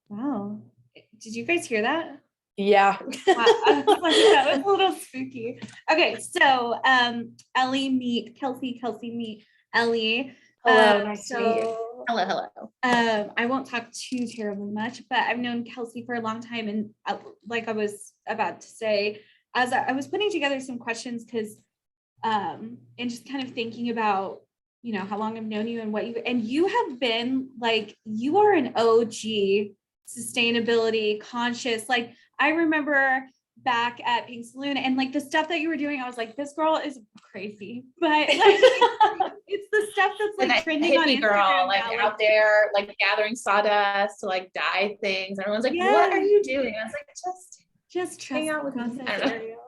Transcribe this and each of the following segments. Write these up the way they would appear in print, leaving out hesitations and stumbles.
Wow. Did you guys hear that? Yeah. I was like, that was a little spooky. Okay, so Ellie meet Kelsie, Kelsie meet Ellie. Hello, nice to meet you. Hello. I won't talk too terribly much, but I've known Kelsie for a long time, and like I was about to say, as I was putting together some questions, because and just kind of thinking about, you know, how long I've known you and what you have been like, you are an OG sustainability conscious. Like, I remember back at Pink Saloon and like the stuff that you were doing, I was like, this girl is crazy. But like it's the stuff that's like trending on Instagram girl, like now, out there, like gathering sawdust to like dye things. Everyone's like, what are you doing? I was like, just hang trust out with me. Ariel.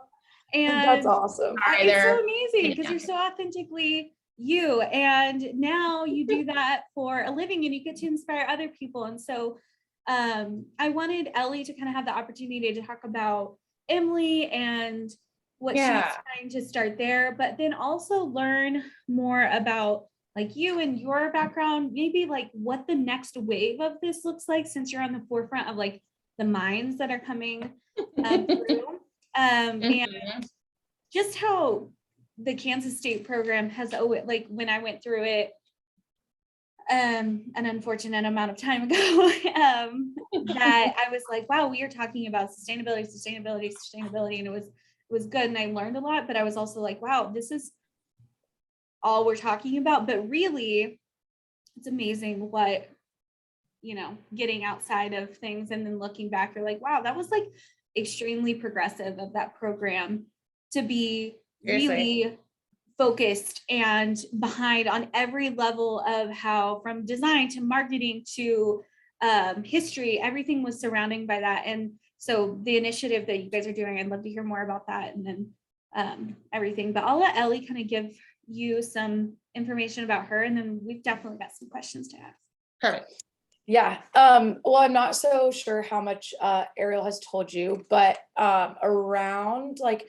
And that's awesome. It's so amazing because you're so authentically you, and now you do that for a living and you get to inspire other people. And so I wanted Ellie to kind of have the opportunity to talk about EMLE and what she's trying to start there, but then also learn more about like you and your background, maybe like what the next wave of this looks like, since you're on the forefront of like the minds that are coming through. And just how the Kansas State program has always, like when I went through it an unfortunate amount of time ago, that I was like, wow, we are talking about sustainability, and it was good, and I learned a lot, but I was also like, wow, this is all we're talking about. But really, it's amazing what, you know, getting outside of things and then looking back, you're like, wow, that was like extremely progressive of that program to be really focused and behind on every level of how, from design to marketing to history, everything was surrounding by that. And so the initiative that you guys are doing, I'd love to hear more about that, and then everything. But I'll let Ellie kind of give you some information about her, and then we've definitely got some questions to ask. Perfect. Yeah. Well, I'm not so sure how much Ariel has told you, but around like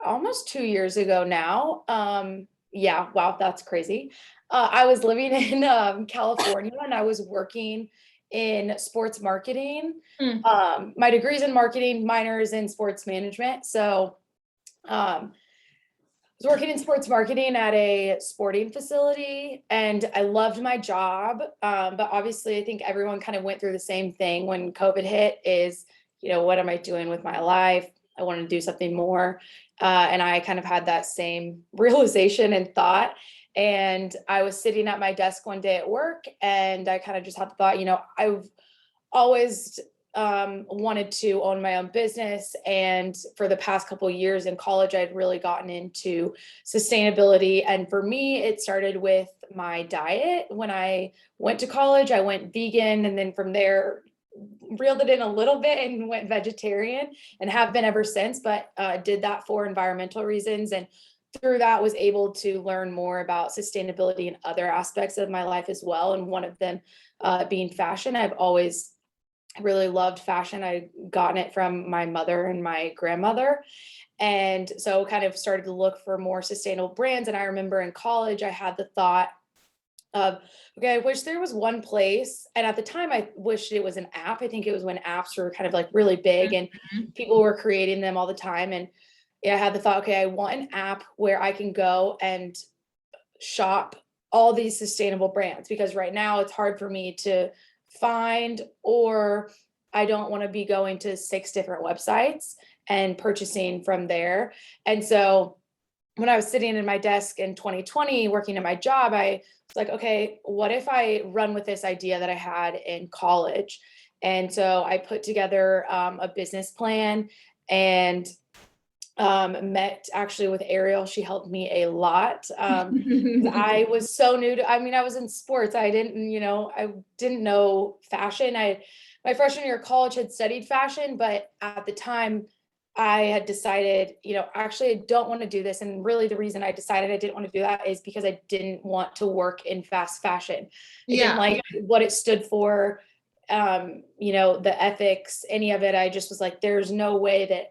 almost 2 years ago now, yeah, wow, that's crazy. I was living in California, and I was working in sports marketing. My degree's in marketing, minor is in sports management. So I was working in sports marketing at a sporting facility, and I loved my job. But obviously I think everyone kind of went through the same thing when COVID hit, is, you know, what am I doing with my life? I want to do something more. And I kind of had that same realization and thought. And I was sitting at my desk one day at work, and I kind of just had the thought, you know, I've always wanted to own my own business. And for the past couple of years in college, I'd really gotten into sustainability. And for me, it started with my diet. When I went to college, I went vegan. And then from there, reeled it in a little bit and went vegetarian, and have been ever since, but did that for environmental reasons. And through that was able to learn more about sustainability in other aspects of my life as well. And one of them being fashion. I've always really loved fashion. I'd gotten it from my mother and my grandmother. And so kind of started to look for more sustainable brands. And I remember in college, I had the thought of, okay, I wish there was one place. And at the time, I wished it was an app. I think it was when apps were kind of like really big and people were creating them all the time. And yeah, I had the thought, okay, I want an app where I can go and shop all these sustainable brands, because right now it's hard for me to find, or I don't want to be going to 6 different websites and purchasing from there. And so when I was sitting in my desk in 2020 working at my job, I was like, okay, what if I run with this idea that I had in college? And so I put together a business plan, and met actually with Ariel. She helped me a lot. I was so new to, I mean, I was in sports. I didn't know fashion. My freshman year of college had studied fashion, but at the time I had decided, actually I don't want to do this. And really the reason I decided I didn't want to do that is because I didn't want to work in fast fashion. I didn't like what it stood for, the ethics, any of it. I just was like, there's no way that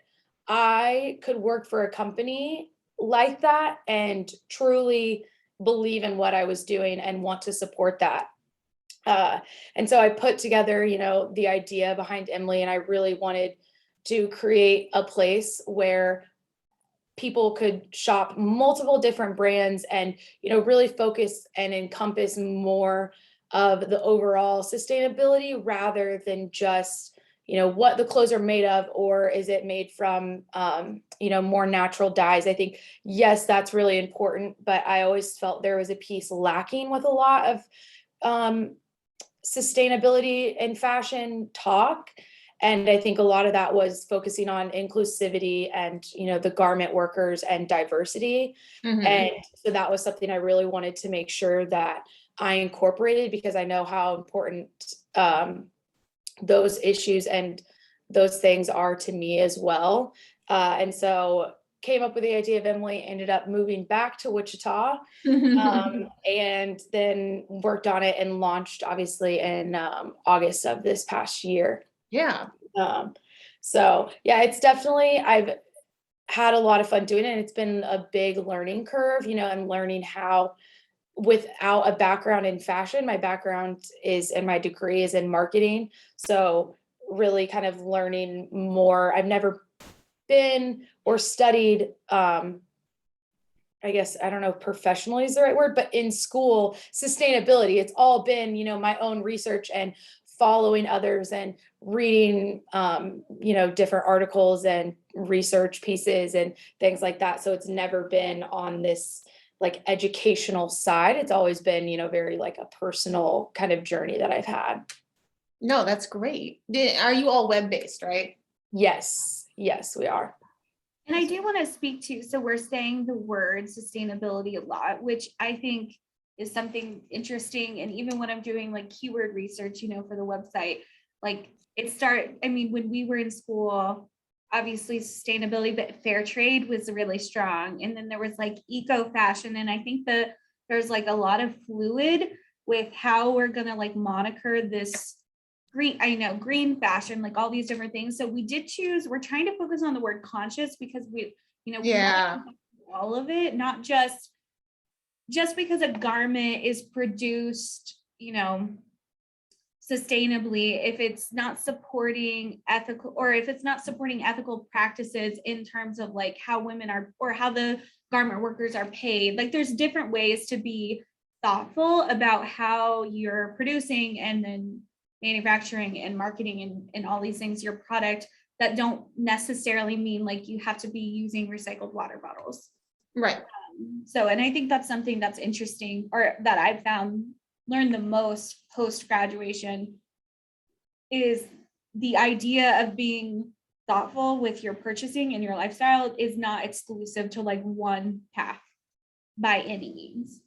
I could work for a company like that and truly believe in what I was doing and want to support that. And so I put together, the idea behind EMLE, and I really wanted to create a place where people could shop multiple different brands and, really focus and encompass more of the overall sustainability rather than just, what the clothes are made of, or is it made from, more natural dyes. I think, yes, that's really important, but I always felt there was a piece lacking with a lot of sustainability and fashion talk. And I think a lot of that was focusing on inclusivity and, the garment workers and diversity. Mhm. And so that was something I really wanted to make sure that I incorporated, because I know how important those issues and those things are to me as well. And so came up with the idea of EMLE, ended up moving back to Wichita, and then worked on it and launched obviously in August of this past year. Yeah. So yeah, it's definitely, I've had a lot of fun doing it. And it's been a big learning curve, and learning how, without a background in fashion, my background is, and my degree is in marketing. So really kind of learning more. I've never been or studied, I guess, I don't know if professionally is the right word, but in school, sustainability, it's all been, my own research and following others and reading, different articles and research pieces and things like that. So it's never been on this like educational side. It's always been, very like a personal kind of journey that I've had. No, that's great. Are you all web-based, right? Yes, we are. And I do want to speak to, so we're saying the word sustainability a lot, which I think is something interesting. And even when I'm doing like keyword research, for the website, like when we were in school, obviously sustainability, but fair trade was really strong. And then there was like eco fashion. And I think that there's like a lot of fluid with how we're going to like moniker this green fashion, like all these different things. So we're trying to focus on the word conscious, because we Yeah. all of it, not just because a garment is produced, sustainably, if it's not supporting ethical practices in terms of like how women are, or how the garment workers are paid. Like there's different ways to be thoughtful about how you're producing and then manufacturing and marketing and all these things, your product, that don't necessarily mean like you have to be using recycled water bottles. Right. And I think that's something that's interesting, or that I've learned the most post-graduation, is the idea of being thoughtful with your purchasing and your lifestyle is not exclusive to like one path by any means.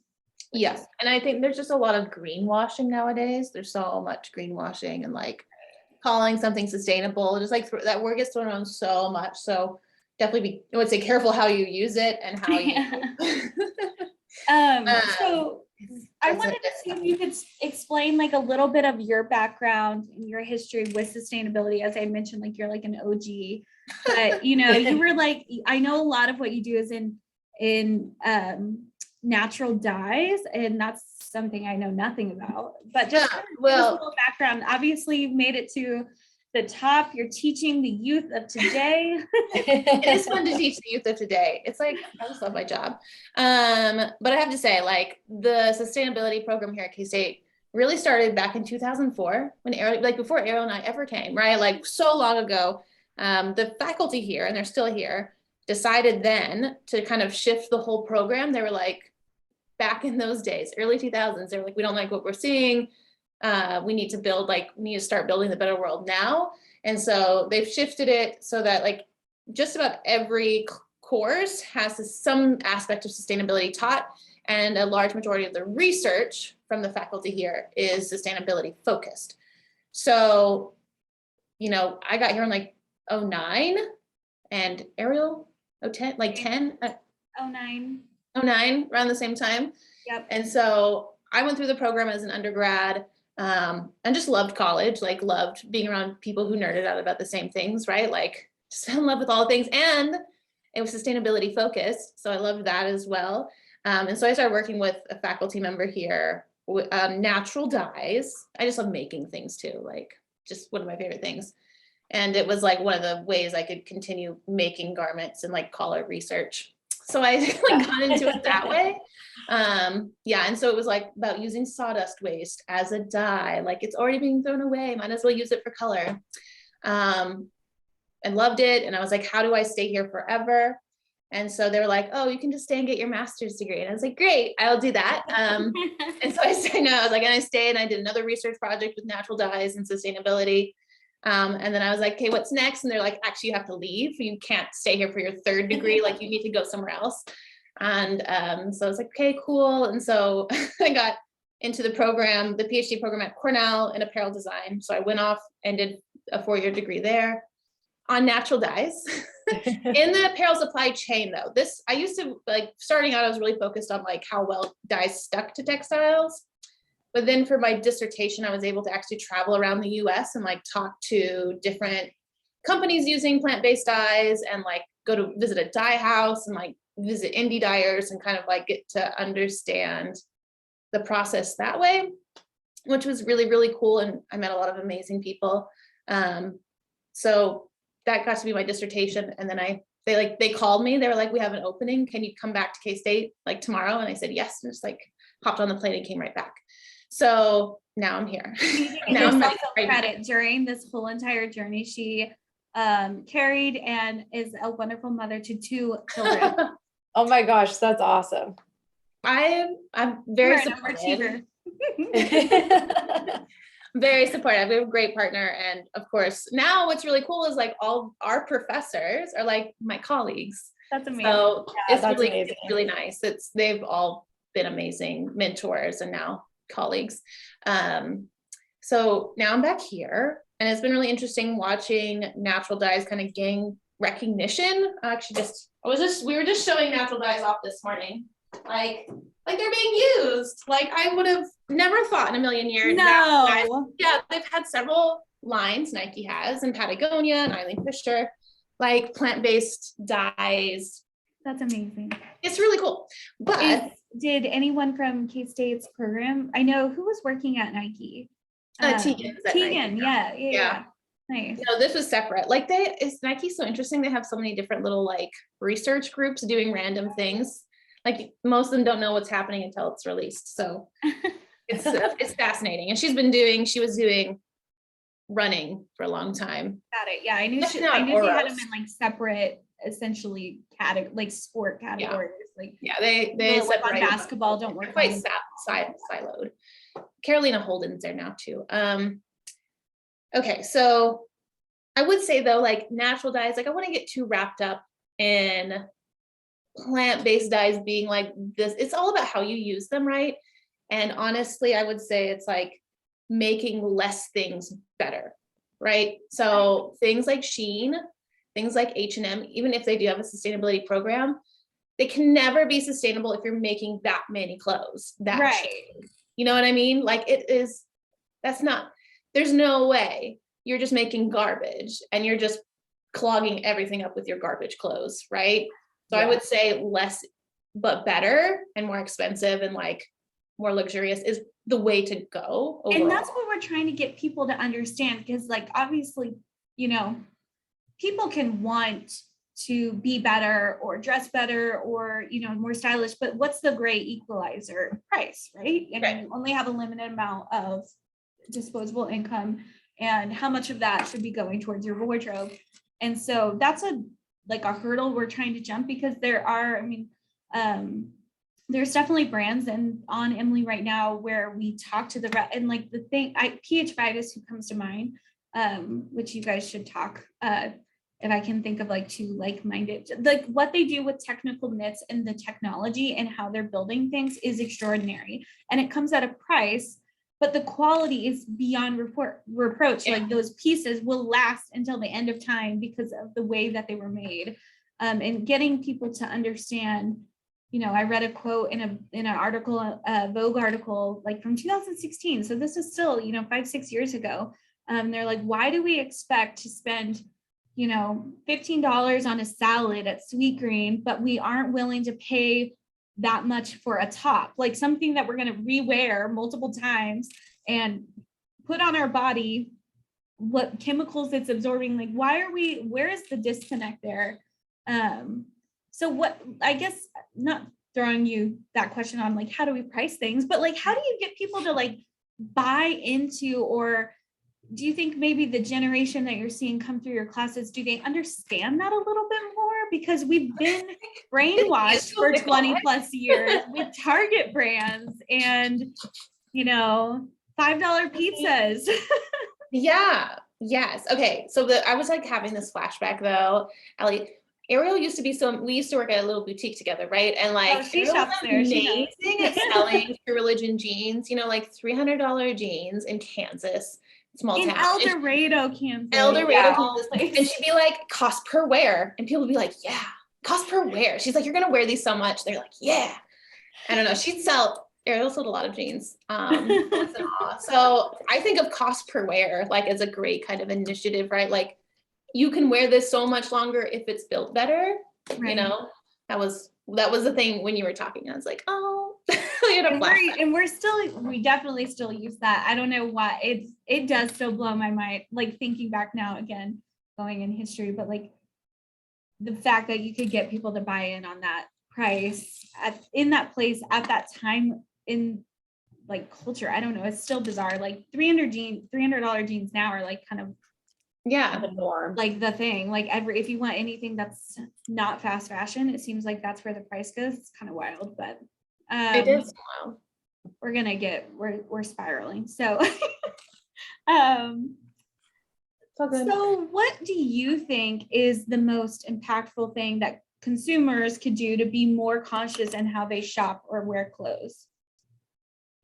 Yes. And I think there's just a lot of greenwashing nowadays. There's so much greenwashing and like calling something sustainable, just like that word gets thrown around so much. So definitely I would say careful how you use it and how you. So I wanted to see if you could explain like a little bit of your background and your history with sustainability. As I mentioned, like you're like an OG, but you were like, I know a lot of what you do is in natural dyes, and that's something I know nothing about. But just give us a little background. Obviously, you've made it to the top. You're teaching the youth of today. It is fun to teach the youth of today. It's like, I just love my job. But I have to say, like the sustainability program here at K-State really started back in 2004 when before Ariel and I ever came, right? Like so long ago, the faculty here, and they're still here, decided then to kind of shift the whole program. They were like, back in those days, early 2000s, they were like, we don't like what we're seeing. We need to start building the better world now. And so they've shifted it so that like just about every course has some aspect of sustainability taught, and a large majority of the research from the faculty here is sustainability focused. So, I got here in like 2009, and Ariel, 2010, like 10, 2009, around the same time. Yep. And so I went through the program as an undergrad, and just loved college, like loved being around people who nerded out about the same things, right? Like just fell in love with all things, and it was sustainability focused. So I loved that as well. And so I started working with a faculty member here natural dyes. I just love making things too, like just one of my favorite things. And it was like one of the ways I could continue making garments and like collar research. So I like got into it that way. Yeah, and so it was like about using sawdust waste as a dye, like it's already being thrown away, might as well use it for color. And loved it. And I was like, how do I stay here forever? And so they were like, oh, you can just stay and get your master's degree. And I was like, great, I'll do that. And so I said, no, I was like, and I stayed and I did another research project with natural dyes and sustainability. And then I was like, okay, what's next? And they're like, actually, you have to leave. You can't stay here for your third degree. Like you need to go somewhere else. And so I was like, okay, cool. And so I got into the program, the PhD program at Cornell in apparel design. So I went off and did a 4-year degree there on natural dyes. In the apparel supply chain though, I used to like starting out, I was really focused on like how well dyes stuck to textiles. But then for my dissertation, I was able to actually travel around the US and like talk to different companies using plant-based dyes and like go to visit a dye house and like visit indie dyers and kind of like get to understand the process that way, which was really, really cool. And I met a lot of amazing people. So that got to be my dissertation. And then they called me, they were like, we have an opening. Can you come back to K-State like tomorrow? And I said, yes, and just like hopped on the plane and came right back. So now I'm here. Now I'm ready. Credit during this whole entire journey. She carried and is a wonderful mother to 2 children. Oh my gosh, that's awesome. I'm very supportive. Very supportive. We have a great partner. And of course, now what's really cool is like all our professors are like my colleagues. That's amazing. So Yeah, it's really nice. They've all been amazing mentors and now colleagues. So now I'm back here and it's been really interesting watching natural dyes kind of gain recognition. We were just showing natural dyes off this morning. Like they're being used. Like I would have never thought in a million years. No. Yeah, they've had several lines, Nike has, and Patagonia and Eileen Fisher, like plant-based dyes. That's amazing. It's really cool. But did anyone from K-State's program? I know who was working at Nike. Tegan, yeah. Nice. No, this was separate. Like Nike's so interesting. They have so many different little like research groups doing random things. Like most of them don't know what's happening until it's released. So it's fascinating. And she was doing running for a long time. Got it. Yeah, I knew they had them in like separate, essentially like sport categories. Yeah. Like they separate basketball. Don't work quite siloed. Carolina Holden's there now too. Okay, so I would say though, like natural dyes, like I want to get too wrapped up in plant-based dyes being like this. It's all about how you use them, right? And honestly, I would say it's like making less things better, right? So things like Shein, things like H&M, even if they do have a sustainability program, they can never be sustainable if you're making that many clothes. Right. You know what I mean? Like there's no way you're just making garbage and you're just clogging everything up with your garbage clothes, right? So I would say less, but better and more expensive and like more luxurious is the way to go overall. And that's what we're trying to get people to understand, because like, obviously, people can want to be better or dress better or, more stylish, but what's the great equalizer? Price, right? And you only have a limited amount of disposable income, and how much of that should be going towards your wardrobe. And so that's a hurdle we're trying to jump, because there are, there's definitely brands and on EMLE right now where we talk to and like the thing, PH Vitus, who comes to mind, which you guys should talk, if I can think of like 2 like-minded, like what they do with technical knits and the technology and how they're building things is extraordinary. And it comes at a price, but the quality is beyond reproach. Like those pieces will last until the end of time because of the way that they were made. And getting people to understand, I read a quote in an article, a Vogue article, like from 2016. So this is still, 5-6 years ago. They're like, why do we expect to spend, $15 on a salad at Sweetgreen, but we aren't willing to pay that much for a top, like something that we're going to rewear multiple times and put on our body, what chemicals it's absorbing, like where is the disconnect there? So what, I guess, not throwing you that question on like, how do we price things, but like, how do you get people to like buy into, or do you think maybe the generation that you're seeing come through your classes, do they understand that a little bit more? Because we've been brainwashed for 20 plus years with Target brands and, you know, $5 pizzas. Yeah. Yes. Okay. So I was like having this flashback though, Ellie. Ariel used to be we used to work at a little boutique together, right? And like, she shops there. Amazing at selling True Religion jeans, you know, like $300 jeans in Kansas, small in town. El Dorado, Kansas. El Dorado, Kansas. And she'd be like, cost per wear. And people would be like, yeah, cost per wear. She's like, you're going to wear these so much. They're like, yeah. I don't know. Ariel sold a lot of jeans. So I think of cost per wear, like as a great kind of initiative, right? Like you can wear this so much longer if it's built better, right. You know, that was the thing when you were talking. I was like, oh, we definitely still use that. I don't know why it does still blow my mind, like thinking back now again, going in history, but like the fact that you could get people to buy in on that price in that place at that time in like culture. I don't know. It's still bizarre. Like $300 jeans now are like kind of the norm, like the thing, like if you want anything that's not fast fashion, it seems like that's where the price goes. It's kind of wild, but it is wild. We're spiraling. So so what do you think is the most impactful thing that consumers could do to be more conscious in how they shop or wear clothes?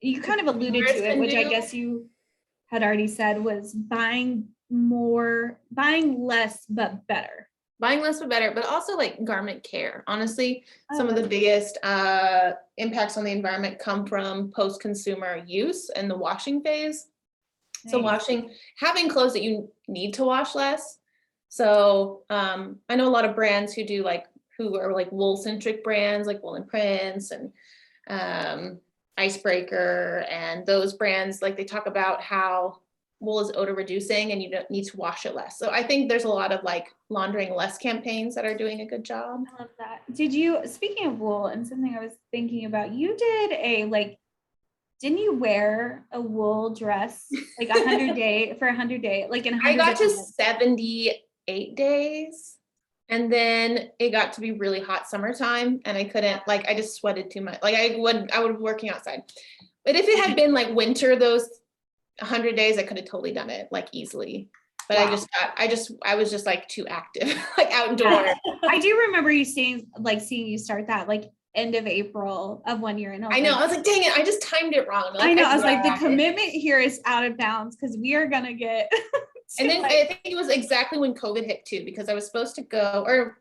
You kind of alluded to it, which I guess you had already said, was buying less but better. Buying less but better, but also like garment care. Honestly, some of the biggest impacts on the environment come from post-consumer use and the washing phase. Nice. So having clothes that you need to wash less. So I know a lot of brands who are like wool-centric brands, like Wool and Prince and Icebreaker, and those brands, like they talk about how wool is odor reducing and you don't need to wash it less. So I think there's a lot of like laundering less campaigns that are doing a good job. I love that. Speaking of wool, and something I was thinking about, you did didn't you wear a wool dress like 100 day, like in 100 I got to 78 days. And then it got to be really hot summertime and I couldn't, like, I just sweated too much. Like I would be working outside. But if it had been like winter, those 100 days, I could have totally done it like easily. But wow. I was just like too active, like outdoor. I do remember seeing you start that like end of April of 1 year. And I know, I was like, dang it, I just timed it wrong. Like, I know, I was like, the commitment here is out of bounds because we are gonna get. And then I think it was exactly when COVID hit too, because I was supposed to go, or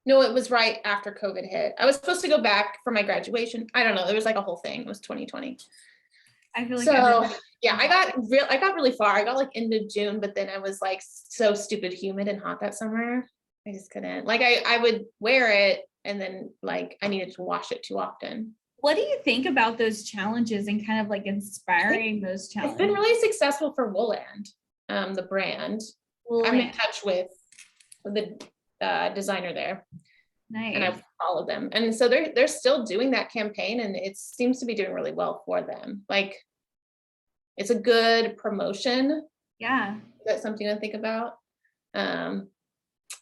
no, it was right after COVID hit. I was supposed to go back for my graduation. I don't know. It was like a whole thing. It was 2020. I feel like I got really far. I got like into June, but then I was like so stupid humid and hot that summer. I just couldn't. Like I would wear it and then like I needed to wash it too often. What do you think about those challenges and kind of like inspiring those challenges? It's been really successful for Wooland. The brand. I'm in touch with the designer there. Nice. And I've followed them. And so they're still doing that campaign and it seems to be doing really well for them. Like it's a good promotion. Yeah. That's something to think about. That's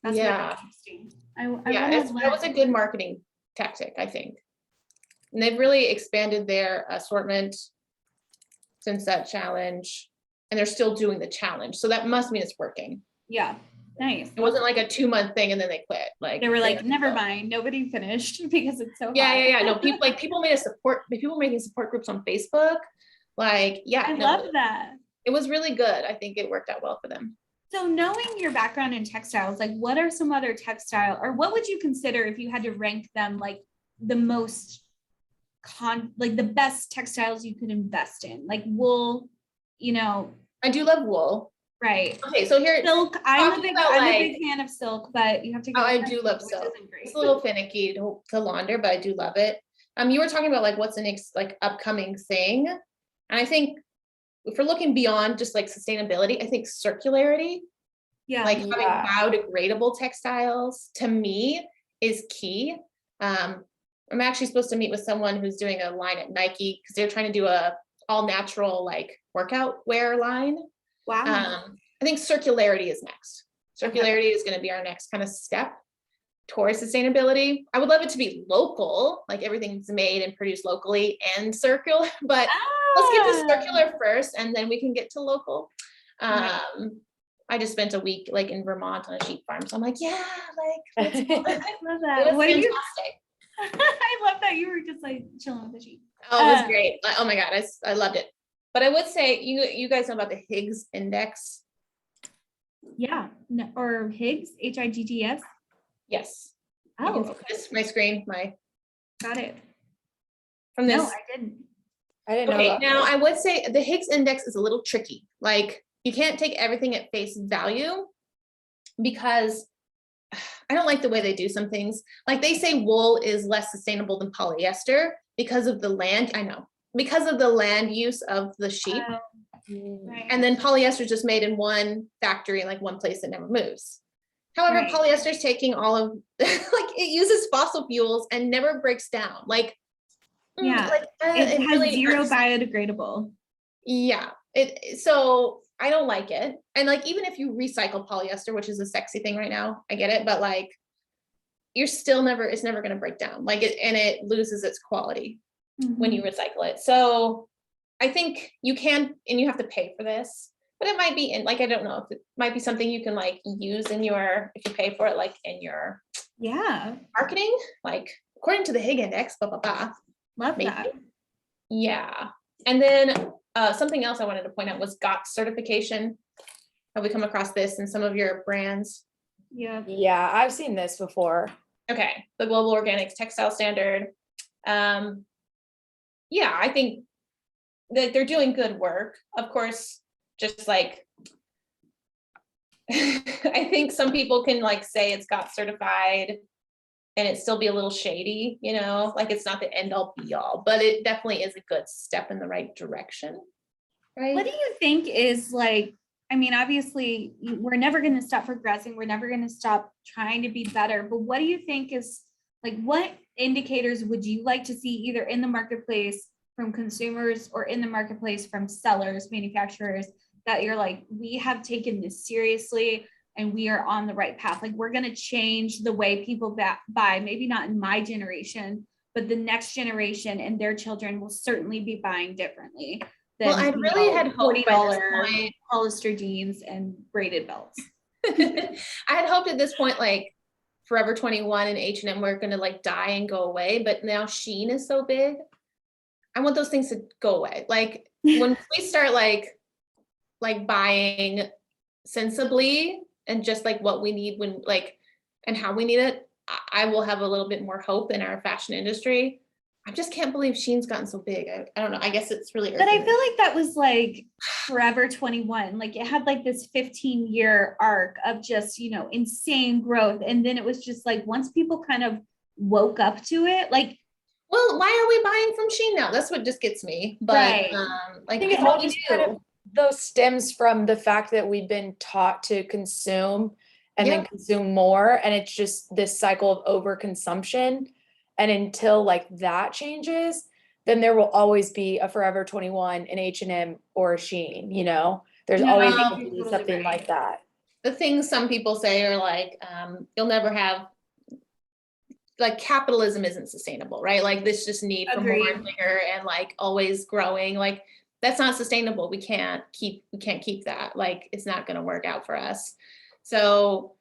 really interesting. That was a good marketing tactic, I think. And they've really expanded their assortment since that challenge. And they're still doing the challenge. So that must mean it's working. Yeah. Nice. It wasn't like a 2-month thing and then they quit. Like they were like, never mind. Nobody finished because it's so hot. Yeah. No, people making support groups on Facebook. Like, yeah. I love that. It was really good. I think it worked out well for them. So knowing your background in textiles, like what are some other textile, or what would you consider if you had to rank them like the most like the best textiles you could invest in? Like wool, you know. I do love wool. Right. Okay, so here silk. I'm a big fan of silk, but you have to. I do love silk. It's a little finicky to launder, but I do love it. You were talking about like what's the next like upcoming thing. And I think if we're looking beyond just like sustainability, I think circularity, Yeah. like having biodegradable textiles to me is key. I'm actually supposed to meet with someone who's doing a line at Nike because they're trying to do a all natural like workout wear line. Wow. I think circularity is next. Circularity is going to be our next kind of step towards sustainability. I would love it to be local, like everything's made and produced locally and circular, but let's get to circular first and then we can get to local. I just spent a week like in Vermont on a sheep farm. So I'm like, yeah, like let's go. I love that. It was What fantastic. I love that you were just like chilling with the sheep. Oh, it was great. Oh my God, I loved it. But I would say you guys know about the Higgs index. Yeah. No, or Higgs, Higgs. Yes. Oh, This my screen, got it. from this. No, I didn't. I didn't know Okay, that. now I would say the Higgs index is a little tricky. Like you can't take everything at face value because I don't like the way they do some things. Like they say wool is less sustainable than polyester because of the land. I know, because of the land use of the sheep. Right. And then polyester is just made in one factory, like one place that never moves. However, Right. polyester is taking all of, like it uses fossil fuels and never breaks down. Like, Yeah. like It has really zero hurts. biodegradable. Yeah, so I don't like it. And like, even if you recycle polyester, which is a sexy thing right now, I get it, but like, you're still it's never going to break down. Like it loses its quality when you recycle it. So I think you can, and you have to pay for this, but it might be in like, I don't know if it might be something you can like use in your, if you pay for it, like in your marketing, like according to the Higg index, blah, blah, blah. Love Maybe. that. Yeah. And then something else I wanted to point out was GOTS certification. Have we come across this in some of your brands? Yeah. Yeah, I've seen this before. Okay, the Global Organics Textile Standard. Yeah, I think that they're doing good work. Of course, just like, I think some people can like say it's got certified and it still be a little shady, you know, like it's not the end all be all, but it definitely is a good step in the right direction. Right. What do you think is like, I mean, obviously we're never going to stop progressing. We're never going to stop trying to be better, but what do you think is like, what indicators would you like to see either in the marketplace from consumers or in the marketplace from sellers, manufacturers, that you're like, we have taken this seriously and we are on the right path? Like we're going to change the way people buy, maybe not in my generation, but the next generation and their children will certainly be buying differently. Well, I really had hoped $40 Hollister jeans and braided belts. I had hoped at this point, like Forever 21 and H&M were going to like die and go away, but now Shein is so big. I want those things to go away. Like when we start like buying sensibly and just like what we need when like, and how we need it, I will have a little bit more hope in our fashion industry. I just can't believe Shein's gotten so big. I don't know. I guess it's really, but I feel like that was like Forever 21. Like it had like this 15-year arc of just, you know, insane growth. And then it was just like, once people kind of woke up to it, like, well, why are we buying from Shein now? That's what just gets me. But right. Like, I think it all just kind of those stems from the fact that we've been taught to consume and then consume more. And it's just this cycle of overconsumption. And until like that changes, then there will always be a Forever 21, an H&M or a Shein, you know, there's always going to be something like that. The things some people say are like, you'll never have, like capitalism isn't sustainable, right? Like this just need for more and bigger and like always growing. Like that's not sustainable. We can't keep that. Like it's not going to work out for us. So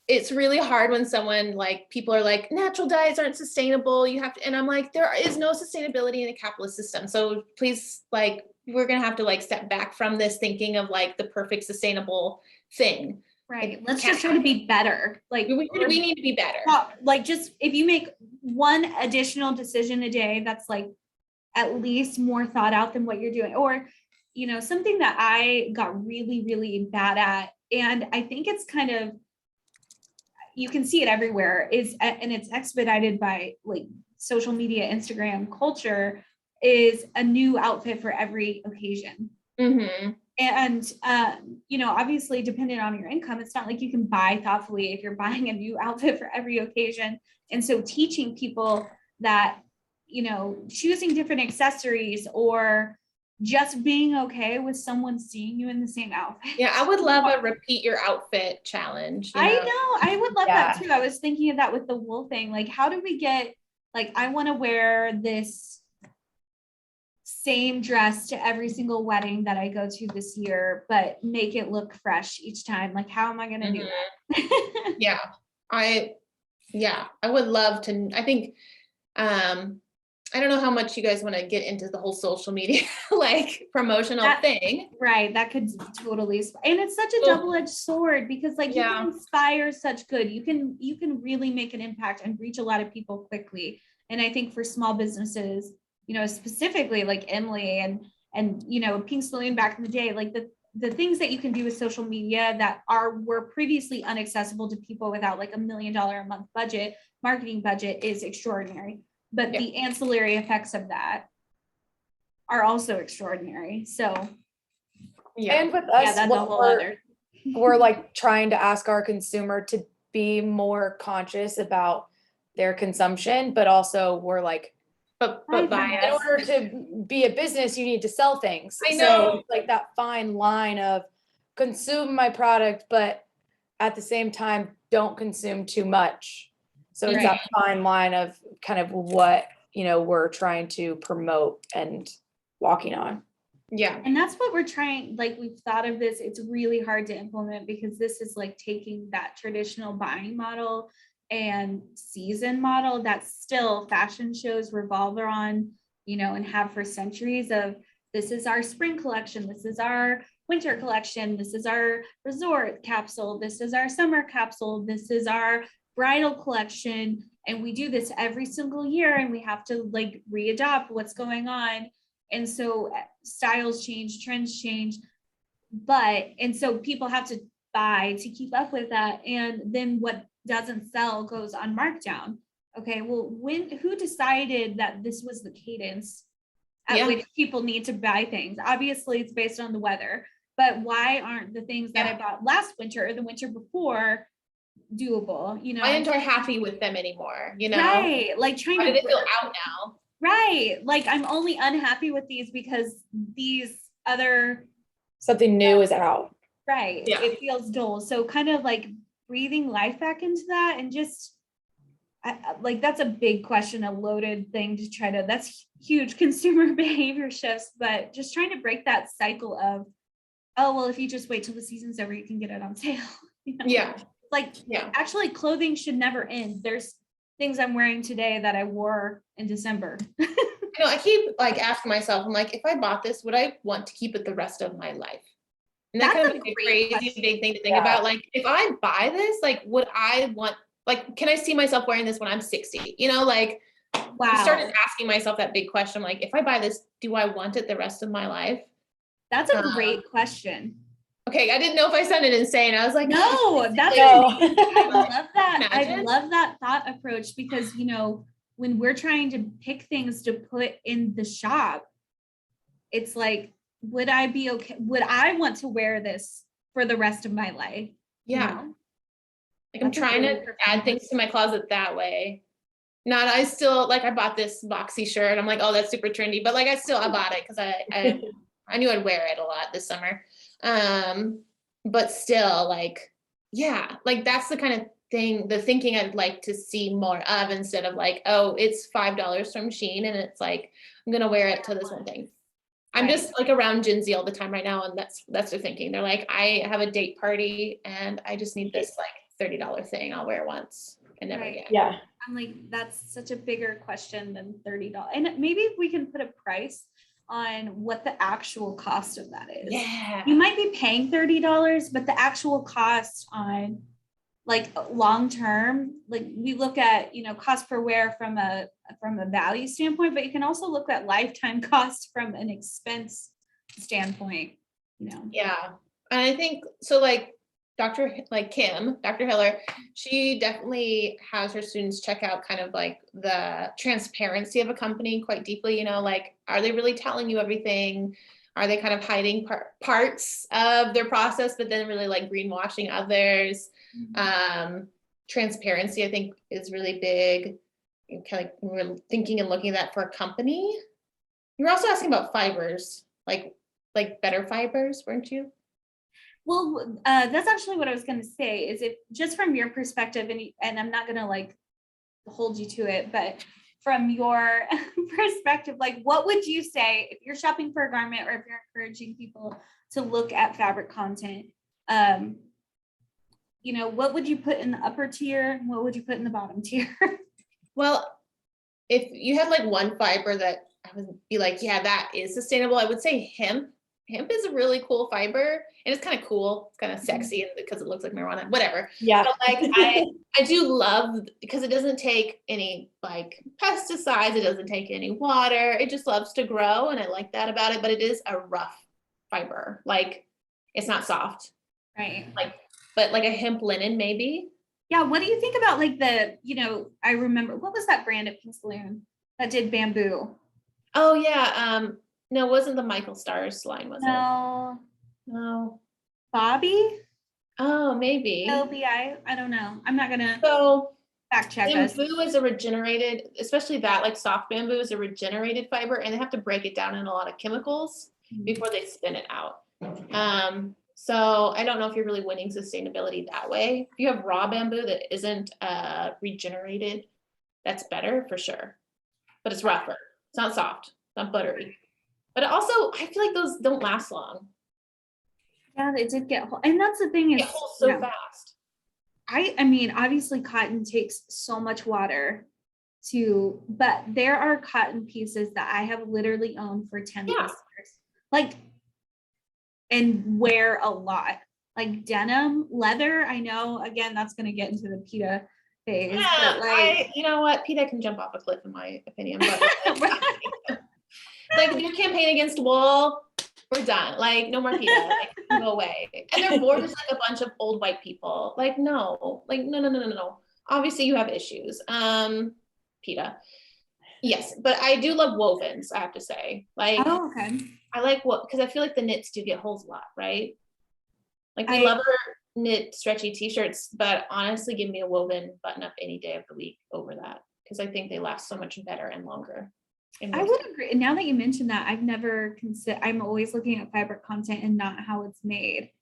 it's really hard when someone like people are like natural diets aren't sustainable. You have to, and I'm like, there is no sustainability in a capitalist system. So please, like, we're going to have to like step back from this thinking of like the perfect sustainable thing. Right. Let's just try to be better. Like we need to be better. Like just if you make one additional decision a day, that's like at least more thought out than what you're doing. Or, you know, something that I got really, really bad at. And I think it's kind of, you can see it everywhere, and it's expedited by like social media, Instagram culture, is a new outfit for every occasion. Mm-hmm. And, obviously depending on your income, it's not like you can buy thoughtfully if you're buying a new outfit for every occasion. And so teaching people that, choosing different accessories or just being okay with someone seeing you in the same outfit. Yeah, I would love a repeat your outfit challenge. I know, I would love that Yeah. too. I was thinking of that with the wool thing. Like, how do we get, like, I want to wear this same dress to every single wedding that I go to this year, but make it look fresh each time. Like, how am I going to do that? Yeah, I would love to. I think, I don't know how much you guys want to get into the whole social media like promotional thing. Right. That could totally, and it's such a double-edged sword because like you can inspire such good, you can really make an impact and reach a lot of people quickly. And I think for small businesses, specifically like EMLE and Pink Saloon back in the day, like the things that you can do with social media that were previously inaccessible to people without like $1 million a month marketing budget is extraordinary. But the ancillary effects of that are also extraordinary. So and with us, that's a whole other. We're like trying to ask our consumer to be more conscious about their consumption, but also we're like, but in order to be a business, you need to sell things. I know. So like that fine line of consume my product, but at the same time, don't consume too much. So it's that fine line of kind of what, we're trying to promote and walking on. Yeah. And that's what we're trying, like we've thought of this, it's really hard to implement because this is like taking that traditional buying model and season model that still fashion shows revolve around, and have for centuries of this is our spring collection, this is our winter collection, this is our resort capsule, this is our summer capsule, this is our bridal collection. And we do this every single year and we have to like readopt what's going on. And so styles change, trends change, and so people have to buy to keep up with that. And then what doesn't sell goes on markdown. Okay, well, who decided that this was the cadence at which people need to buy things? Obviously, it's based on the weather, but why aren't the things that I bought last winter or the winter before doable? I aren't happy with them anymore, Right, like trying Why to did it feel out now? Right, like I'm only unhappy with these because these other something new is out. Right, it feels dull. So kind of like breathing life back into that, and just like that's a big question, a loaded thing to try to, that's huge consumer behavior shifts, but just trying to break that cycle of, oh, well, if you just wait till the season's over, you can get it on sale. Actually clothing should never end. There's things I'm wearing today that I wore in December. I keep like asking myself, I'm like, if I bought this, would I want to keep it the rest of my life? And that's kind of a crazy big thing to think about. Like, if I buy this, like, would I want, like, can I see myself wearing this when I'm 60? Like, I started asking myself that big question. Like, if I buy this, do I want it the rest of my life? That's a great question. Okay, I didn't know if I sounded insane. I was like, no, that's I love that. I love that thought approach because, when we're trying to pick things to put in the shop, it's like, would I be okay? Would I want to wear this for the rest of my life? Yeah. Like I'm trying to add things to my closet that way. I still like, I bought this boxy shirt. I'm like, oh, that's super trendy. But like, I bought it because I knew I'd wear it a lot this summer. But still like, like that's the kind of thing, the thinking I'd like to see more of, instead of like, oh, it's $5 from Shein and it's like, I'm going to wear it to this one thing. I'm just like around Gen Z all the time right now. And that's their thinking. They're like, I have a date party and I just need this like $30 thing. I'll wear once and never again. Yeah. I'm like, that's such a bigger question than $30. And maybe if we can put a price on what the actual cost of that is. Yeah. You might be paying $30, but the actual cost on like long term, like we look at, cost per wear from a value standpoint, but you can also look at lifetime cost from an expense standpoint, Yeah. And I think so, like Dr. Hiller, she definitely has her students check out kind of like the transparency of a company quite deeply, like, are they really telling you everything? Are they kind of hiding parts of their process, but then really like greenwashing others? Transparency, I think, is really big. Kind of like we're thinking and looking at that for a company. You're also asking about fibers, like better fibers, weren't you? Well, that's actually what I was going to say, is if just from your perspective, and I'm not going to like hold you to it, but from your perspective, like what would you say if you're shopping for a garment, or if you're encouraging people to look at fabric content? What would you put in the upper tier? And what would you put in the bottom tier? Well, if you had like one fiber that I would be like, yeah, that is sustainable, I would say hemp. Hemp is a really cool fiber, and it's kind of cool. It's kind of sexy because it looks like marijuana, whatever. Yeah. But like I do love, because it doesn't take any like pesticides, it doesn't take any water. It just loves to grow, and I like that about it. But it is a rough fiber. Like, it's not soft. Right. But like a hemp linen maybe. Yeah. What do you think about like I remember, what was that brand at Pink Saloon that did bamboo? Oh yeah. No, it wasn't the Michael Stars line, was it? No. Bobby? Oh, maybe. LBI? I don't know. I'm not gonna So fact check us. bamboo is a regenerated, especially that like soft bamboo is a regenerated fiber, and they have to break it down in a lot of chemicals before they spin it out. So I don't know if you're really winning sustainability that way. If you have raw bamboo that isn't regenerated, that's better for sure. But it's rougher. It's not soft. It's not buttery. But also, I feel like those don't last long. Yeah, it did get whole. And that's the thing They is, get whole so fast. I mean, obviously cotton takes so much water but there are cotton pieces that I have literally owned for 10 plus years. Like, and wear a lot. Like denim, leather, I know, again, that's going to get into the PETA phase. Yeah, but you know what? PETA can jump off a cliff in my opinion. But like their campaign against wool, we're done. Like no more PETA. Like go away. And their board is like a bunch of old white people. Like no. Obviously you have issues. PETA. Yes, but I do love wovens, I have to say. Like oh, okay. I like because I feel like the knits do get holes a lot, right? Like we love our knit stretchy t-shirts, but honestly give me a woven button up any day of the week over that, because I think they last so much better and longer. I would agree. Now that you mentioned that, I've never considered, I'm always looking at fabric content and not how it's made.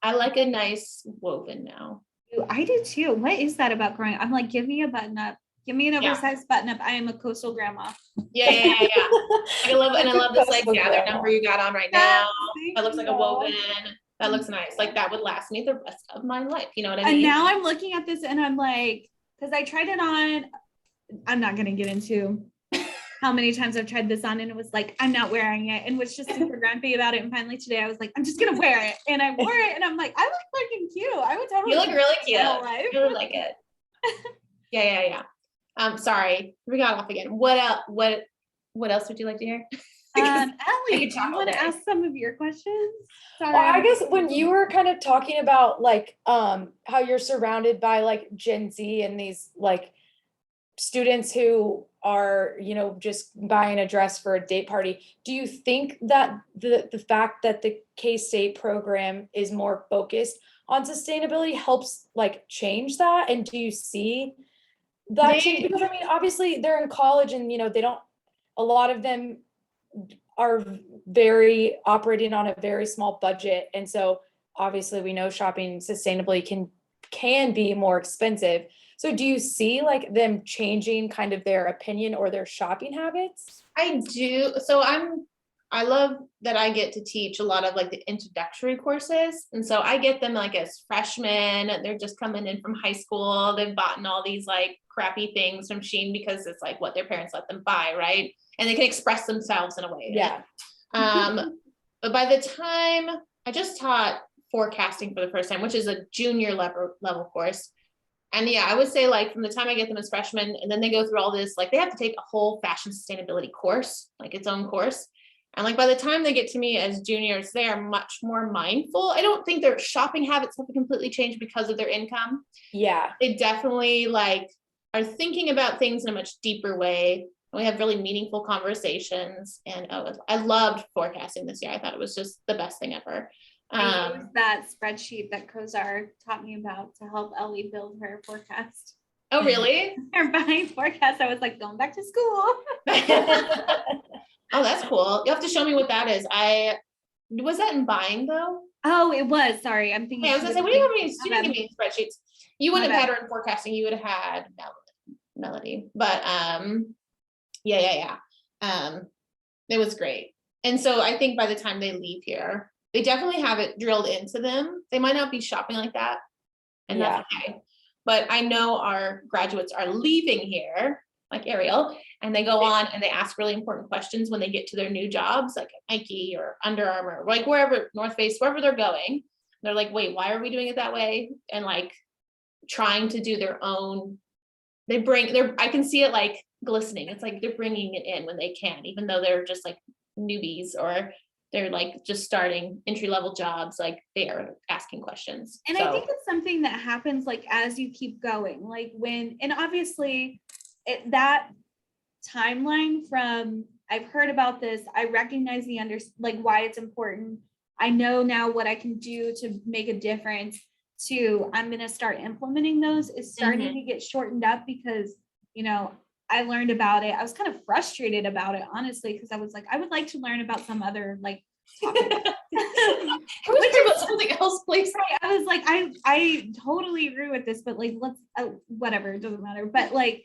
I like a nice woven now. I do too. What is that about growing up? I'm like, give me a button up. Give me an oversized button up. I am a coastal grandma. Yeah. I love this like gather number you got on right now. That looks like a woven. That looks nice. Like that would last me the rest of my life. You know what I mean? And now I'm looking at this and I'm like, because I tried it on, I'm not going to get into how many times I've tried this on, and it was like, I'm not wearing it, and was just super grumpy about it. And finally today I was like, I'm just going to wear it. And I wore it and I'm like, I look freaking cute. I would totally. You look really cute. I really like it. Yeah. Sorry, we got off again. What else would you like to hear? Ellie, do you want to ask some of your questions? Sorry. Well, I guess when you were kind of talking about like how you're surrounded by like Gen Z and these like students who are, just buying a dress for a date party, do you think that the fact that the K-State program is more focused on sustainability helps like change that? And do you see that change? Because I mean, obviously they're in college and a lot of them are operating on a very small budget. And so obviously we know shopping sustainably can be more expensive. So do you see like them changing kind of their opinion or their shopping habits? I do. So I love that I get to teach a lot of like the introductory courses. And so I get them like as freshmen, they're just coming in from high school. They've bought all these like crappy things from Shein because it's like what their parents let them buy, right? And they can express themselves in a way. Yeah. But by the time I just taught forecasting for the first time, which is a junior level course. And yeah, I would say like from the time I get them as freshmen and then they go through all this, like they have to take a whole fashion sustainability course, like its own course. And like by the time they get to me as juniors, they are much more mindful. I don't think their shopping habits have completely changed because of their income. Yeah. They definitely like are thinking about things in a much deeper way. We have really meaningful conversations, and I loved forecasting this year. I thought it was just the best thing ever. I used that spreadsheet that Kozar taught me about to help Ellie build her forecast. Oh, really? Her buying forecast. I was like, going back to school. Oh, that's cool. You have to show me what that is. Was that in buying though? Oh, it was. Sorry, I'm thinking. Yeah, I was gonna say, what do you have me? You didn't give me spreadsheets. You wouldn't My have bad. pattern forecasting. You would have had Melody, but yeah. It was great. And so I think by the time they leave here, they definitely have it drilled into them. They might not be shopping like that, and that's okay. But I know our graduates are leaving here, like Ariel, and they go on and they ask really important questions when they get to their new jobs, like at Nike or Under Armour, like wherever, North Face, wherever they're going. They're like, wait, why are we doing it that way? And like trying to do their own, I can see it like glistening. It's like they're bringing it in when they can, even though they're just like newbies or they're like just starting entry-level jobs, like they are asking questions. And I think it's something that happens like as you keep going, like and obviously that timeline from I've heard about this, I recognize like why it's important. I know now what I can do to make a difference to I'm going to start implementing those is starting to get shortened up because, I learned about it. I was kind of frustrated about it, honestly, because I was like, I would like to learn about some other like topic. Can we talk about something else, please? Right. I was like, I totally agree with this, but like, let's whatever, it doesn't matter. But like,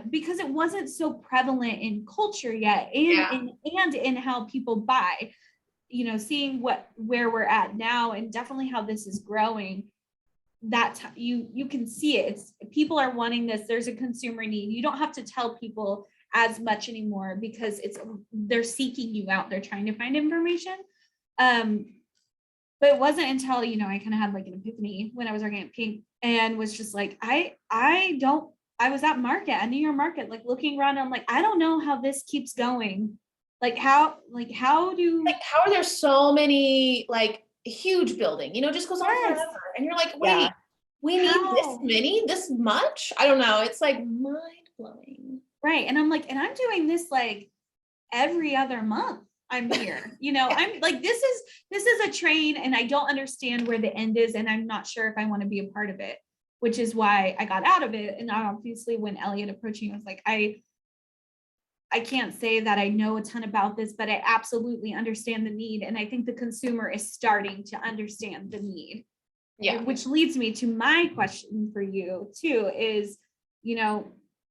because it wasn't so prevalent in culture yet, and in how people buy, seeing where we're at now, and definitely how this is growing. That you can see it. People are wanting this. There's a consumer need. You don't have to tell people as much anymore because they're seeking you out. They're trying to find information. But it wasn't until I kind of had like an epiphany when I was working at Pink and was just like I was at New York Market, like looking around. And I'm like, I don't know how this keeps going. How are there so many like huge building, just goes on forever. And you're like, wait, we need this much? I don't know. It's like mind blowing. Right. And I'm like, and I'm doing this like every other month I'm here, I'm like, this is a train and I don't understand where the end is. And I'm not sure if I want to be a part of it, which is why I got out of it. And obviously when Elliot approached me, I was like, I can't say that I know a ton about this, but I absolutely understand the need. And I think the consumer is starting to understand the need. Yeah. Which leads me to my question for you too, is,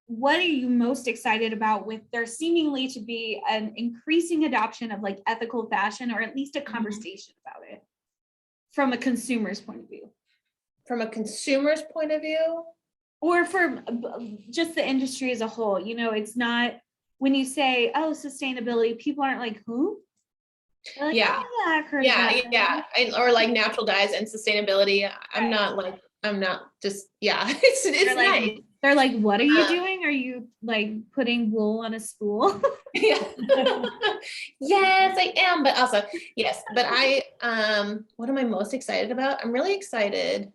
what are you most excited about with there seemingly to be an increasing adoption of like ethical fashion, or at least a conversation about it from a consumer's point of view? From a consumer's point of view? Or for just the industry as a whole, it's not, when you say, oh, sustainability, people aren't like, who? Like, yeah. Or like natural dyes and sustainability. Right. I'm not just, it's nice. They're like, what are you doing? Are you like putting wool on a spool? Yeah. Yes, I am. But also, yes, but what am I most excited about? I'm really excited.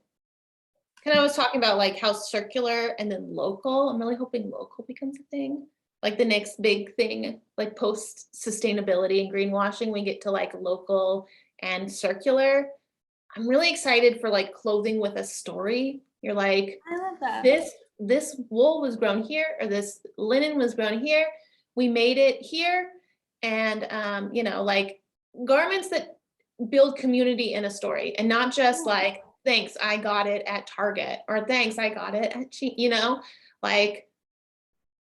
I was talking about like how circular and then local. I'm really hoping local becomes a thing. Like the next big thing, like post sustainability and greenwashing, we get to like local and circular. I'm really excited for like clothing with a story. You're like, I love that. This wool was grown here, or this linen was grown here. We made it here. And, like garments that build community in a story, and not just like, thanks, I got it at Target, or thanks, I got it at, like,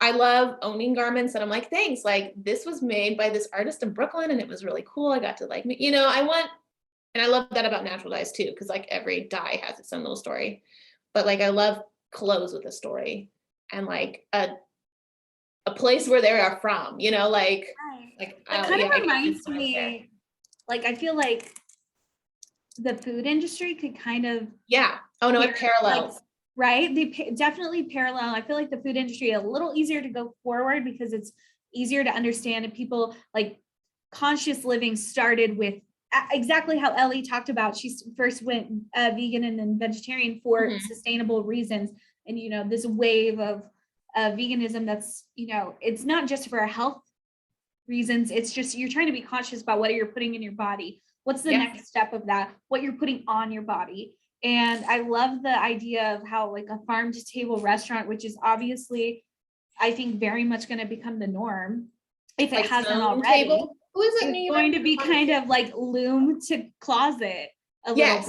I love owning garments that I'm like, thanks, like this was made by this artist in Brooklyn and it was really cool. I got to like, and I love that about natural dyes too, because like every dye has its own little story. But like I love clothes with a story and like a place where they are from, like it kind of reminds me, like I feel like the food industry could kind of it parallels. Like, right, they definitely parallel. I feel like the food industry is a little easier to go forward because it's easier to understand, and people like conscious living started with exactly how Ellie talked about. She first went vegan and then vegetarian for sustainable reasons. And, you know, this wave of veganism that's, you know, it's not just for health reasons. It's just, you're trying to be conscious about what you're putting in your body. What's the next step of that? What you're putting on your body. And I love the idea of how like a farm to table restaurant, which is obviously, I think, very much going to become the norm if it hasn't already. Table? Who is it? It's going to be kind of like loom to closet a little bit.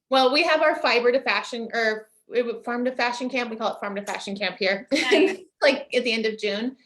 Well, we have our fiber to fashion or farm to fashion camp. We call it farm to fashion camp here. Nice. Like at the end of June.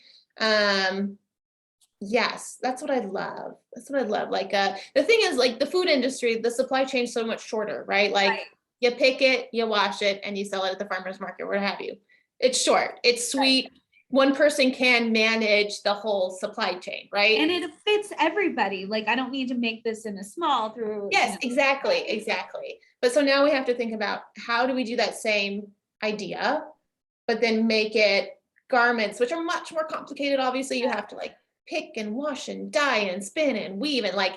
Yes, that's what I love. That's what I love. Like the thing is, like the food industry, the supply chain is so much shorter, right? Like you pick it, you wash it, and you sell it at the farmer's market, what have you. It's short, it's sweet. Right. One person can manage the whole supply chain, right? And it fits everybody. Like I don't need to make this in a small through. Yes, exactly. But so now we have to think about how do we do that same idea, but then make it garments, which are much more complicated. Obviously, you have to like pick and wash and dye and spin and weave and like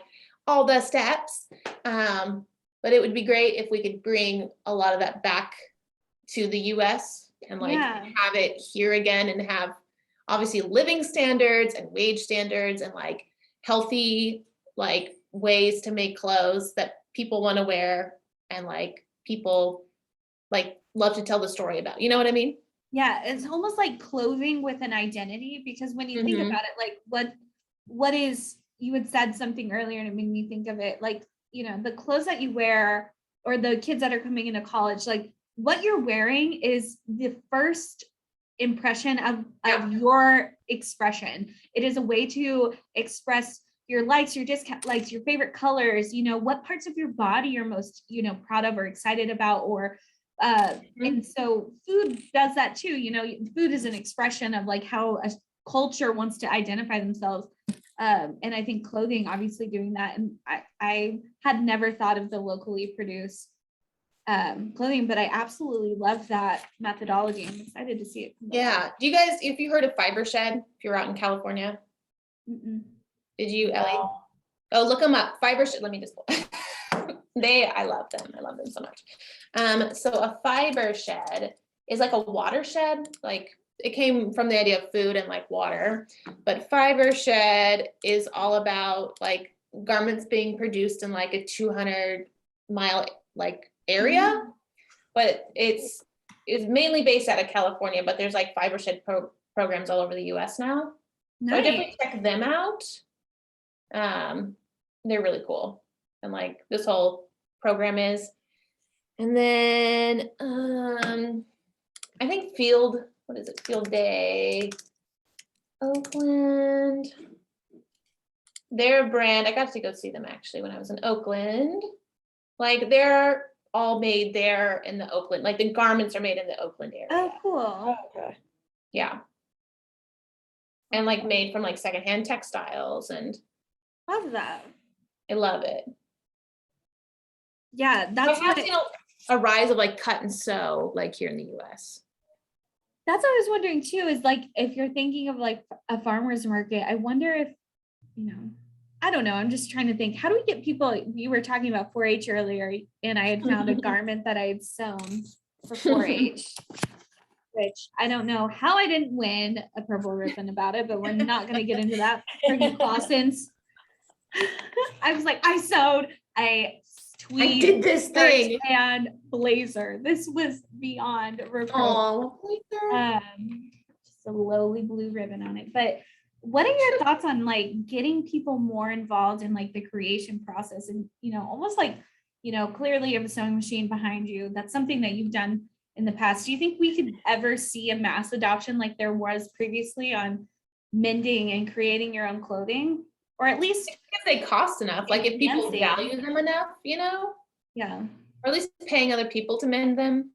all the steps. But it would be great if we could bring a lot of that back to the US and like have it here again and have obviously living standards and wage standards and like healthy like ways to make clothes that people want to wear and like people like love to tell the story about, you know what I mean? Yeah, it's almost like clothing with an identity, because when you think about it, like what is, you had said something earlier and it made me think of it, like, you know, the clothes that you wear or the kids that are coming into college, like what you're wearing is the first impression of your expression. It is a way to express your likes, your dislikes, your favorite colors, you know, what parts of your body you're most, you know, proud of or excited about, or and so food does that too. You know, food is an expression of like how a culture wants to identify themselves. And I think clothing obviously doing that. And I had never thought of the locally produced clothing, but I absolutely love that methodology. I'm excited to see it. Yeah. Do you guys, if you heard of Fiber Shed, if you're out in California? Did you, Ellie? Oh, look them up. Fiber Shed. Let me just I love them. I love them so much. So a fiber shed is like a watershed. Like it came from the idea of food and like water, but fiber shed is all about like garments being produced in like a 200-mile like area, but it's mainly based out of California, but there's like fiber shed programs all over the US now. So I definitely check them out. They're really cool. And like this whole program is. And then I think Field Day, Oakland. Their brand, I got to go see them actually when I was in Oakland. Like they're all made there in the Oakland, like the garments are made in the Oakland area. Oh, cool. Okay. Yeah. And like made from like secondhand textiles, and Love that. I love it. Yeah, that's I have seen a rise of like cut and sew like here in the US. That's what I was wondering too, is like if you're thinking of like a farmer's market, I wonder if, you know, I don't know, I'm just trying to think, how do we get people, you were talking about 4-H earlier, and I had found a garment that I had sewn for 4-H, which I don't know how I didn't win a purple ribbon about it, but we're not going to get into that. Freaking Clausen's. I was like, I sewed a tweed, I did this thing, and blazer. This was beyond reproach. Just a lowly blue ribbon on it. But what are your thoughts on like getting people more involved in like the creation process? And, you know, almost like, you know, clearly you have a sewing machine behind you. That's something that you've done in the past. Do you think we could ever see a mass adoption like there was previously on mending and creating your own clothing? Or at least if they cost enough, like if people value them enough, you know? Yeah. Or at least paying other people to mend them.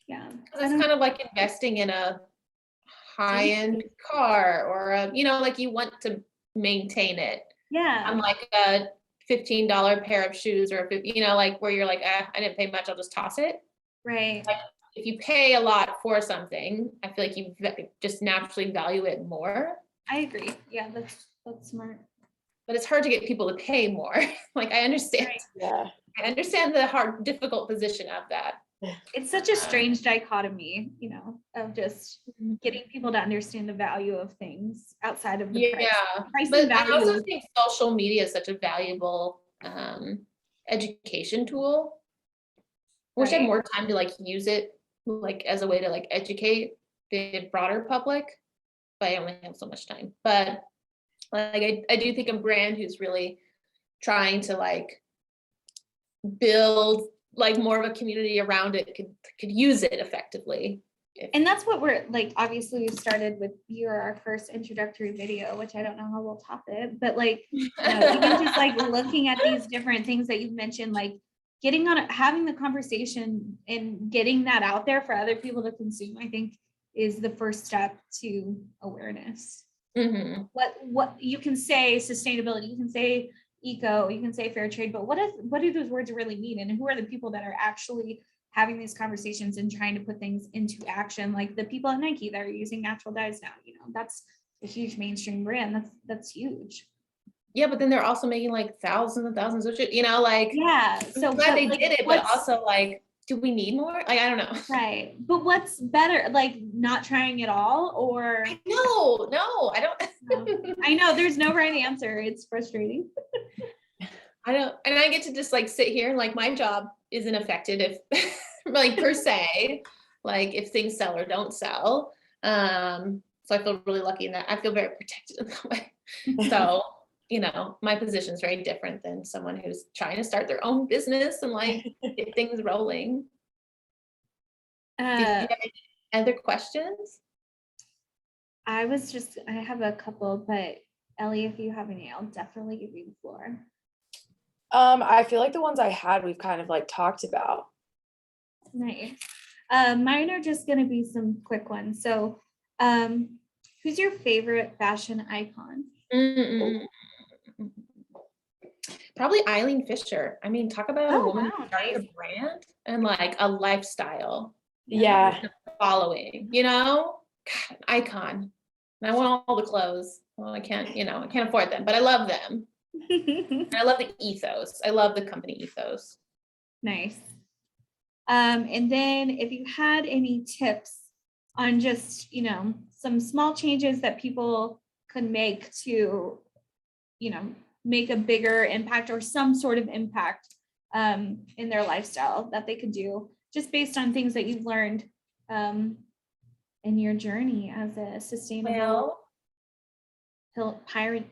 Yeah. It's kind of like investing in a high-end car or a, you know, like you want to maintain it. Yeah. Unlike a $15 pair of shoes or, you know, like where you're like, I didn't pay much, I'll just toss it. Right. Like if you pay a lot for something, I feel like you just naturally value it more. I agree. Yeah, that's smart. but it's hard to get people to pay more. Like I understand, Right. Yeah. I understand the hard, difficult position of that. It's such a strange dichotomy, you know, of just getting people to understand the value of things outside of the price. Yeah, Price but and I also value. think social media is such a valuable education tool. I wish I had Right. more time to like use it like as a way to like educate the broader public, but I only have so much time. But like I do think a brand who's really trying to like build like more of a community around it could use it effectively. And that's what we're like, obviously we started with our first introductory video, which I don't know how we'll top it, but like, you know, even just like looking at these different things that you've mentioned, like getting on, having the conversation and getting that out there for other people to consume, I think is the first step to awareness. Mm-hmm. What you can say sustainability, you can say eco, you can say fair trade, but what do those words really mean? And who are the people that are actually having these conversations and trying to put things into action? Like the people at Nike that are using natural dyes now, you know, that's a huge mainstream brand. That's huge. Yeah, but then they're also making like thousands and thousands of shit, you know, like Yeah. So I'm glad they like, did it, but also like, do we need more? Like, I don't know. right. But what's better, like not trying at all, or No, I don't. no. I know there's no right answer. It's frustrating. I don't, and I get to just like sit here and like my job isn't affected if like per se, like if things sell or don't sell. So I feel really lucky in that. I feel very protected in that way. So, you know, my position is very different than someone who's trying to start their own business and like get things rolling. Do you have any other questions? I have a couple, but Ellie, if you have any, I'll definitely give you the floor. I feel like the ones I had, we've kind of like talked about. Nice. Mine are just going to be some quick ones. So, who's your favorite fashion icon? Probably Eileen Fisher. I mean, talk about a woman who started nice. a brand and like a lifestyle Yeah. following, you know, God, an icon. And I want all the clothes. Well, I can't, you know, I can't afford them, but I love them. And I love the ethos. I love the company ethos. Nice. And then if you had any tips on just, you know, some small changes that people could make to, you know, make a bigger impact or some sort of impact in their lifestyle that they could do just based on things that you've learned in your journey as a sustainable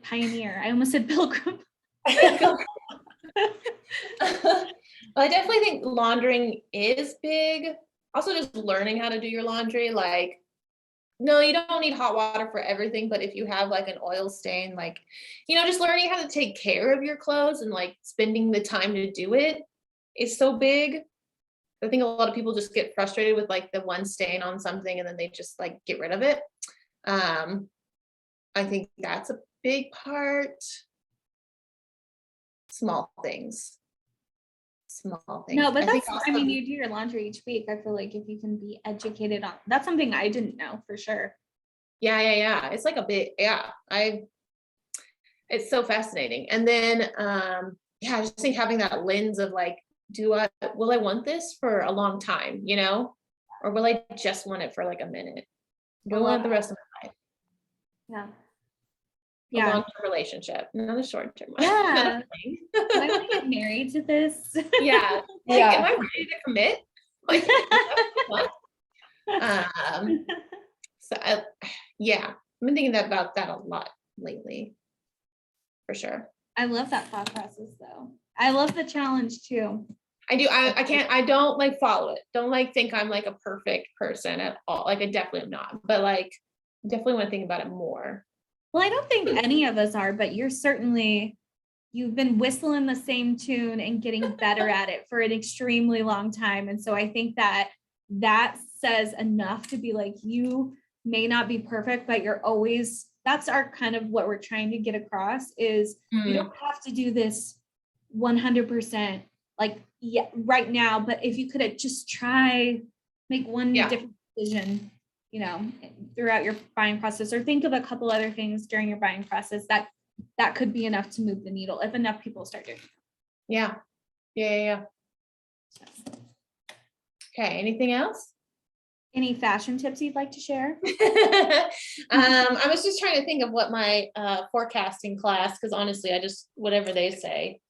pioneer. I almost said pilgrim. Well, I definitely think laundering is big. Also, just learning how to do your laundry. Like, no, you don't need hot water for everything, but if you have like an oil stain, like, you know, just learning how to take care of your clothes and like spending the time to do it is so big. I think a lot of people just get frustrated with like the one stain on something and then they just like get rid of it. I think that's a big part. Small things. No, but think I mean, you do your laundry each week. I feel like if you can be educated on, that's something I didn't know for sure. Yeah. It's like a big, it's so fascinating. And then, I just think having that lens of like, will I want this for a long time, you know, or will I just want it for like a minute? Do I want it the rest of my life? Yeah. A long-term relationship, not a short-term one. Yeah. Do I want to get married to this? Yeah. Like, am I ready to commit? Like, what? So I've been thinking about that a lot lately, for sure. I love that thought process though. I love the challenge too. I do. I don't like follow it. Don't like think I'm like a perfect person at all. Like I definitely am not, but like definitely want to think about it more. Well, I don't think any of us are, but you've been whistling the same tune and getting better at it for an extremely long time. And so I think that says enough to be like, you may not be perfect, but that's our kind of what we're trying to get across is you don't have to do this 100% like right now, but if you could just make one different decision, you know, throughout your buying process, or think of a couple other things during your buying process that that could be enough to move the needle if enough people start doing it. Yeah. Okay, anything else? Any fashion tips you'd like to share? I was just trying to think of what my forecasting class, because honestly, I just, whatever they say,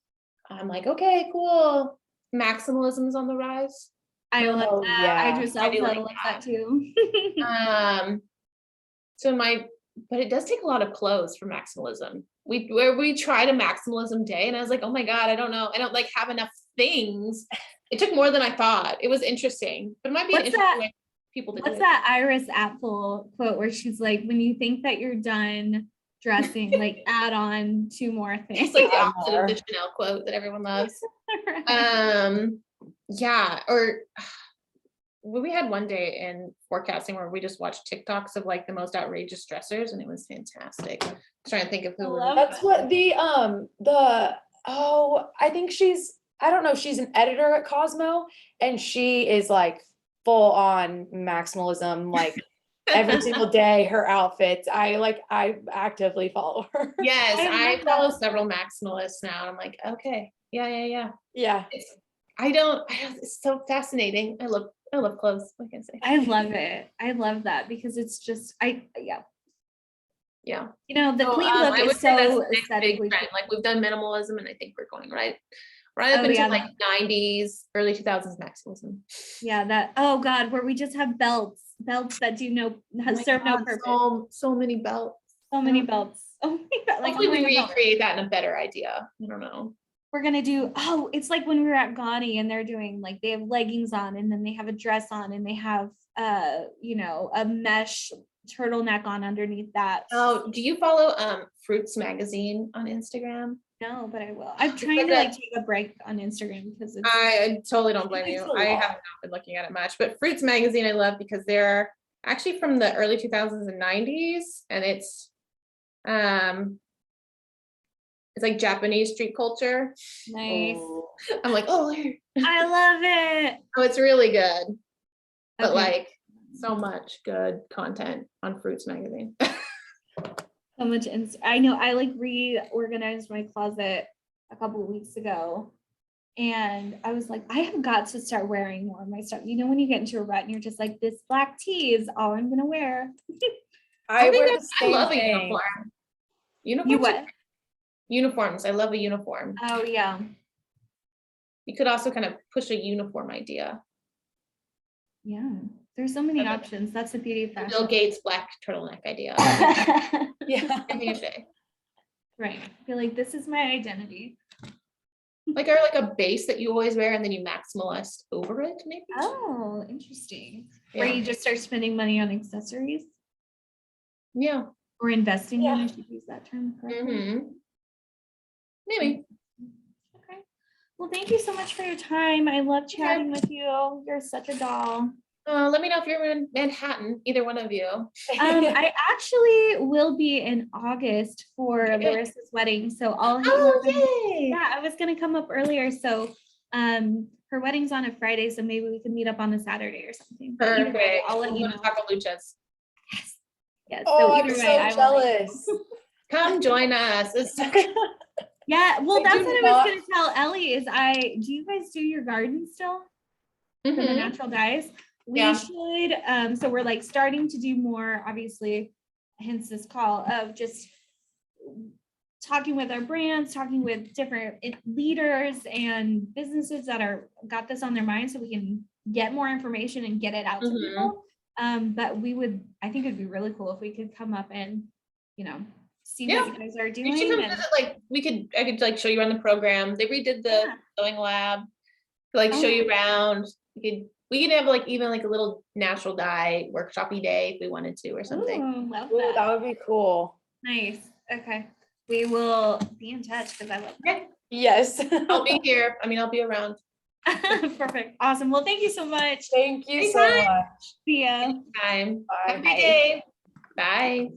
I'm like, okay, cool. Maximalism is on the rise. I love Oh, that. yeah. I just I do like love that too. So but it does take a lot of clothes for maximalism. We tried a maximalism day, and I was like, oh my God, I don't know. I don't like have enough things. It took more than I thought. It was interesting, but it might be an interesting way for people to do What's it. that Iris Apfel quote where she's like, when you think that you're done dressing, like add on 2 more things. It's like the opposite of the Chanel quote that everyone loves. Yeah, or we had one day in forecasting where we just watched TikToks of like the most outrageous dressers, and it was fantastic. I was trying to think of who. That's what I think I don't know, she's an editor at Cosmo, and she is like full on maximalism, like every single day, her outfits. I actively follow her. Yes, I I love follow that. several maximalists now, and I'm like, okay, yeah. Yeah. It's so fascinating. I love clothes, like I say. I love it. I love that because it's just, Yeah. you know, the So, clean I look would is say that's so the next big aesthetically. trend. Like we've done minimalism, and I think we're going right Oh, up into yeah. like 90s, early 2000s maximalism. Yeah, oh God, where we just have belts that do Oh my serve no God, purpose. so many belts. So many belts. Oh my God, like Hopefully I'm we wearing a belt. recreate that in a better idea. I don't know. We're gonna do, it's like when we were at Gaudi and they're doing like, they have leggings on and then they have a dress on and they have a mesh turtleneck on underneath that. Oh, do you follow Fruits Magazine on Instagram? No, but I will. I'm trying like to a- like take a break on Instagram because it's I totally don't blame It's you. a I lot. have not been looking at it much, but Fruits Magazine I love because they're actually from the early 2000s and 90s, and it's like Japanese street culture. nice. Oh. I'm like, oh, here. I love it. Oh, it's really good. But Okay. like so much good content on Fruits Magazine. So much. I know I like reorganized my closet a couple of weeks ago. And I was like, I have got to start wearing more of my stuff. You know, when you get into a rut and you're just like, this black tee is all I'm gonna wear. I wear the I same love a thing. uniform. Uniforms You are what? Uniforms. I love a uniform. Oh yeah. You could also kind of push a uniform idea. Yeah. There's so many Okay. options. That's the beauty of Bill fashion. Gates black turtleneck idea. Yeah. Anything to say. Right. I feel like this is my identity. Like, or like a base that you always wear and then you maximalist over it, maybe. Oh, interesting. Yeah. Where you just start spending money on accessories Yeah. or investing Yeah. in, I should use that term correctly. Mhm. Maybe. Okay. Well, thank you so much for your time. I love chatting with you. You're such a doll. Let me know if you're in Manhattan, either one of you. I actually will be in August for Okay. Larissa's wedding, so I'll hit you up. yay! Yeah, I was gonna come up earlier, so her wedding's on a Friday, so maybe we can meet up on a Saturday or something. But either way, Perfect. I'll let We'll you go to know. Taco Lucha's. Yes. Oh, I'm either so way, I will let you jealous. know. Come join us. Yeah, well, I that's do what I not- was gonna tell Ellie is do you guys do your garden still for the Mhm. natural dyes? We Yeah. should, so we're like starting to do more, obviously, hence this call of just talking with our brands, talking with different leaders and businesses that got this on their mind so we can get more information and get it out to Mhm. people. But I think it'd be really cool if we could come up and, see Yeah. what you guys are doing. You should come and- visit. Like I could like show you around the program. They redid the Yeah. sewing lab. Like show you around. We could have like even like a little natural dye workshopy day if we wanted to or something. Ooh, love Ooh, that. that would be cool. Nice. Okay. We will be in touch because I love Okay. Yes. I'll be here. I mean, I'll be around. that. Perfect. Awesome. Well, thank you so much. Thank you so Anytime. much. See ya. Time. Bye. Have a great day. Bye.